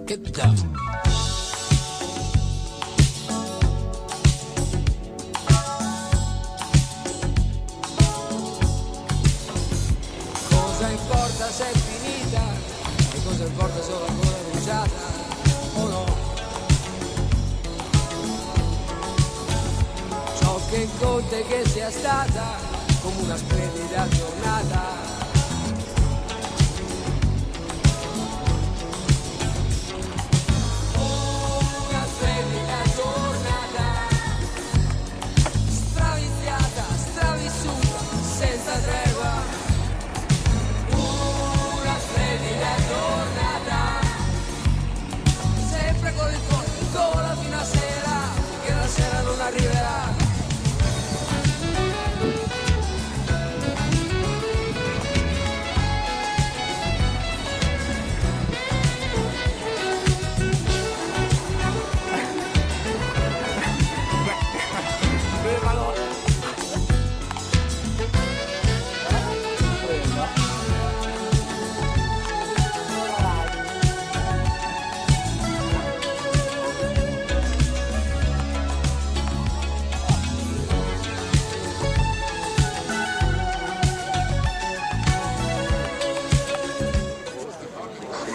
Get down. Cosa importa se è finita e cosa importa se ho la gola bruciata o no? Ciò che conta è che sia stata come una splendida giornata.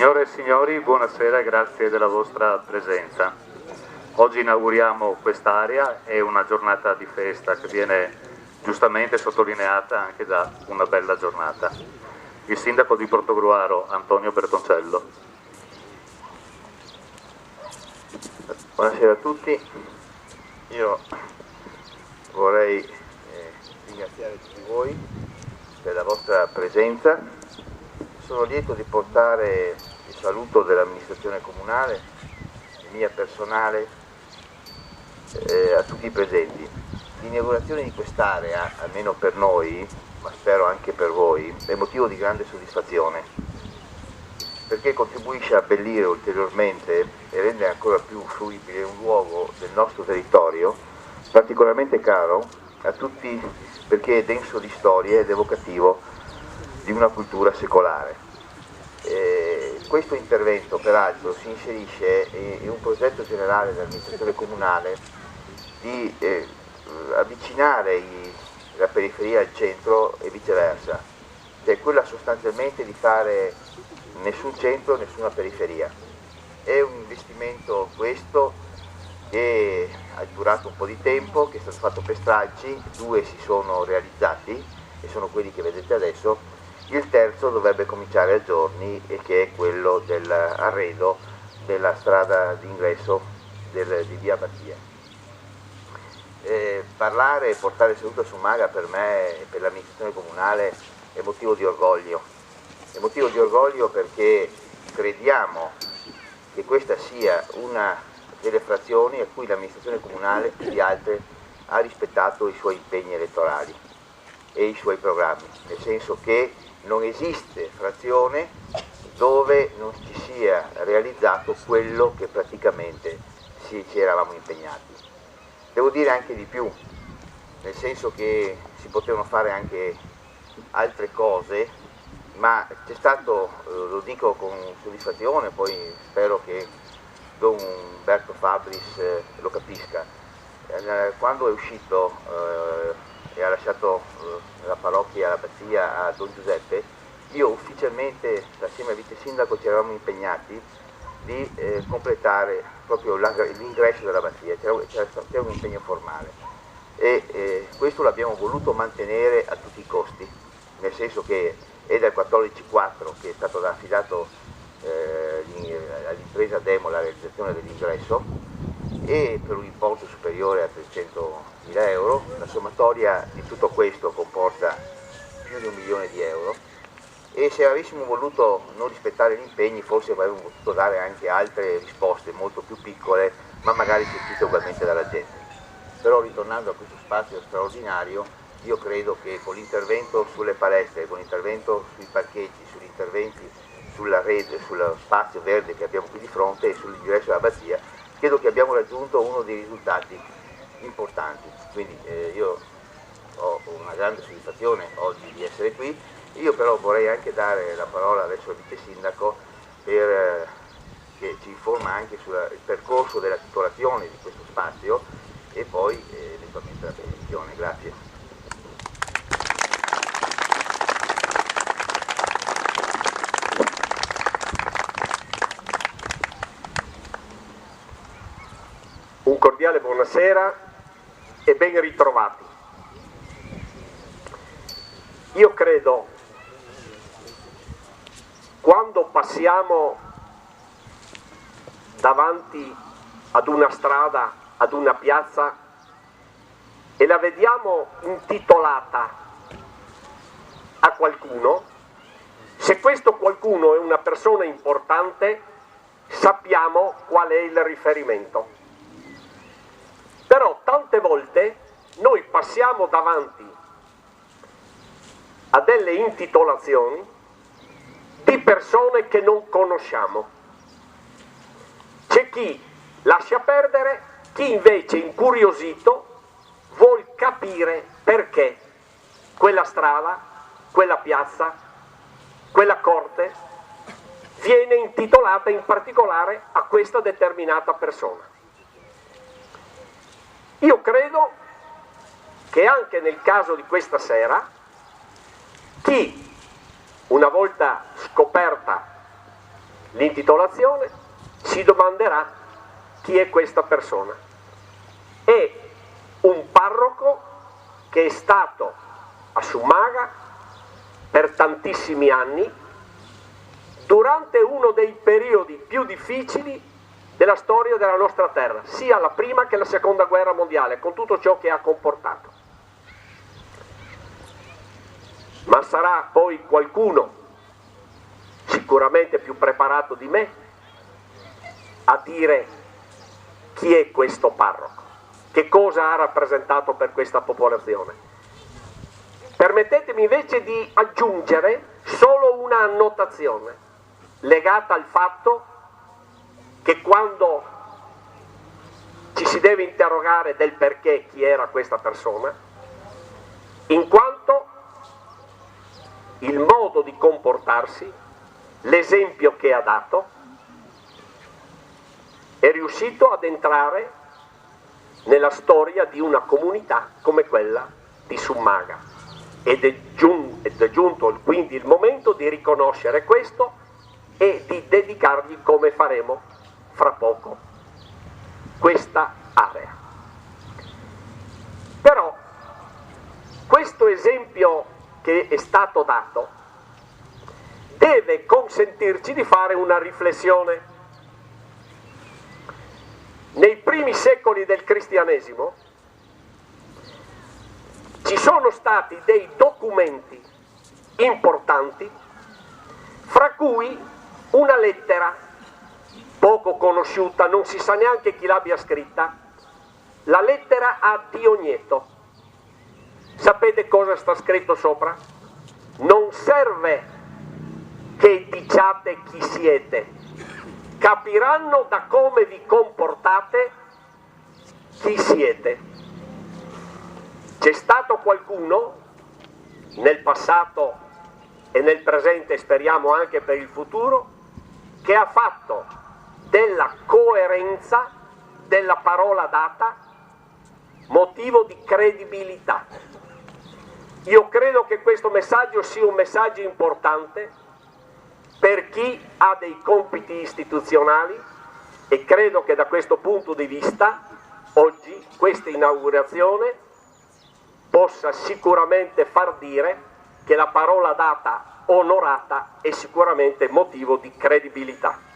Signore e signori, buonasera e grazie della vostra presenza. Oggi inauguriamo quest'area, è una giornata di festa che viene giustamente sottolineata anche da una bella giornata. Il sindaco di Portogruaro, Antonio Bertoncello. Buonasera a tutti, io vorrei ringraziare tutti voi per la vostra presenza. Sono lieto di portare il saluto dell'amministrazione comunale, il mio personale, a tutti i presenti. L'inaugurazione di quest'area, almeno per noi, ma spero anche per voi, è motivo di grande soddisfazione, perché contribuisce a abbellire ulteriormente e rendere ancora più fruibile un luogo del nostro territorio particolarmente caro a tutti, perché è denso di storie ed evocativo di una cultura secolare. Questo intervento peraltro si inserisce in un progetto generale dell'amministrazione comunale di avvicinare la periferia al centro e viceversa, cioè quella sostanzialmente di fare nessun centro, nessuna periferia. È un investimento questo che ha durato un po' di tempo, che è stato fatto per stralci, 2 si sono realizzati e sono quelli che vedete adesso. Il terzo dovrebbe cominciare a giorni e che è quello dell'arredo della strada d'ingresso di via Battia. Parlare e portare seduta sommaria per me e per l'amministrazione comunale è motivo di orgoglio. È motivo di orgoglio perché crediamo che questa sia una delle frazioni a cui l'amministrazione comunale più di altre ha rispettato i suoi impegni elettorali e i suoi programmi, nel senso che non esiste frazione dove non ci sia realizzato quello che praticamente ci eravamo impegnati. Devo dire anche di più, nel senso che si potevano fare anche altre cose, ma c'è stato, lo dico con soddisfazione, poi spero che Don Umberto Fabris lo capisca, quando è uscito e ha lasciato la parrocchia, l'abbazia a Don Giuseppe, io ufficialmente assieme al vice sindaco ci eravamo impegnati di completare proprio l'ingresso dell'abbazia, c'era un impegno formale e questo l'abbiamo voluto mantenere a tutti i costi, nel senso che è dal 14-4 che è stato affidato all'impresa Demo la realizzazione dell'ingresso e per un importo superiore a 300.000 euro. La sommatoria di tutto questo comporta più di 1 milione di euro e se avessimo voluto non rispettare gli impegni forse avremmo potuto dare anche altre risposte molto più piccole, ma magari sentite ugualmente dalla gente. Però ritornando a questo spazio straordinario, io credo che con l'intervento sulle palestre, con l'intervento sui parcheggi, sugli interventi sulla rete, sullo spazio verde che abbiamo qui di fronte e sull'ingresso dell'abbazia, credo che abbiamo raggiunto uno dei risultati importanti. Quindi io ho una grande soddisfazione oggi di essere qui Io però vorrei anche dare la parola adesso al vice sindaco per, che ci informa anche sul percorso della titolazione di questo spazio e poi eventualmente la benedizione. Grazie. Un cordiale buonasera e ben ritrovati. Io credo, quando passiamo davanti ad una strada, ad una piazza e la vediamo intitolata a qualcuno, se questo qualcuno è una persona importante, sappiamo qual è il riferimento. Però tante volte noi passiamo davanti a delle intitolazioni di persone che non conosciamo. C'è chi lascia perdere, chi invece incuriosito vuol capire perché quella strada, quella piazza, quella corte viene intitolata in particolare a questa determinata persona. Io credo che anche nel caso di questa sera, chi, una volta scoperta l'intitolazione, si domanderà chi è questa persona. È un parroco che è stato a Summaga per tantissimi anni, durante uno dei periodi più difficili della storia della nostra terra, sia la prima che la seconda guerra mondiale, con tutto ciò che ha comportato. Ma sarà poi qualcuno, sicuramente più preparato di me, a dire chi è questo parroco, che cosa ha rappresentato per questa popolazione. Permettetemi invece di aggiungere solo una annotazione legata al fatto che quando ci si deve interrogare del perché chi era questa persona, in quanto il modo di comportarsi, l'esempio che ha dato, è riuscito ad entrare nella storia di una comunità come quella di Summaga ed è giunto quindi il momento di riconoscere questo e di dedicargli, come faremo fra poco, questa area. Però questo esempio che è stato dato deve consentirci di fare una riflessione. Nei primi secoli del cristianesimo ci sono stati dei documenti importanti, fra cui una lettera poco conosciuta, non si sa neanche chi l'abbia scritta, la lettera a Diogneto. Sapete cosa sta scritto sopra? Non serve che diciate chi siete, capiranno da come vi comportate chi siete. C'è stato qualcuno nel passato e nel presente, speriamo anche per il futuro, che ha fatto della coerenza della parola data motivo di credibilità. Io credo che questo messaggio sia un messaggio importante per chi ha dei compiti istituzionali e credo che da questo punto di vista oggi questa inaugurazione possa sicuramente far dire che la parola data onorata è sicuramente motivo di credibilità.